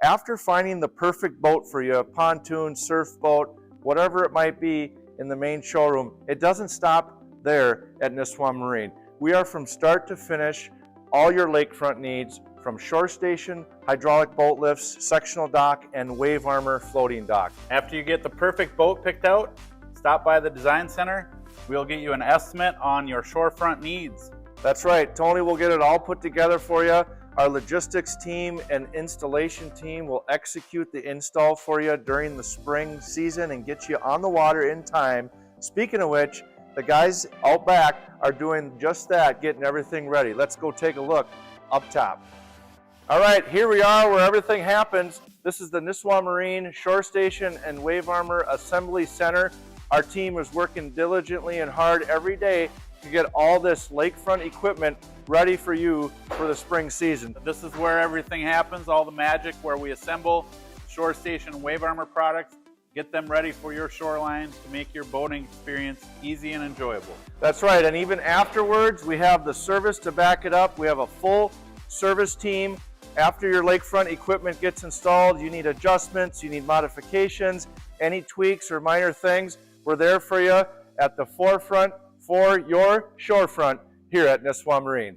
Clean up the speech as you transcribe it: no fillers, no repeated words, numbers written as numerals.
after finding the perfect boat for you, a pontoon, surf boat, whatever it might be in the main showroom, it doesn't stop there at Nisswa Marine. We are from start to finish all your lakefront needs, from ShoreStation, hydraulic boat lifts, sectional dock, and wave armor floating dock. After you get the perfect boat picked out, stop by the design center. We'll get you an estimate on your shorefront needs. That's right, Tony will get it all put together for you. Our logistics team and installation team will execute the install for you during the spring season and get you on the water in time. Speaking of which, the guys out back are doing just that, getting everything ready. Let's go take a look up top. All right, here we are where everything happens. This is the Nisswa Marine ShoreStation and Wave Armor Assembly Center. Our team is working diligently and hard every day to get all this lakefront equipment ready for you for the spring season. This is where everything happens, all the magic, where we assemble ShoreStation and Wave Armor products, get them ready for your shorelines to make your boating experience easy and enjoyable. That's right, and even afterwards, we have the service to back it up. We have a full service team. After your lakefront equipment gets installed, you need adjustments, you need modifications, any tweaks or minor things, we're there for you at the forefront for your shorefront here at Nisswa Marine.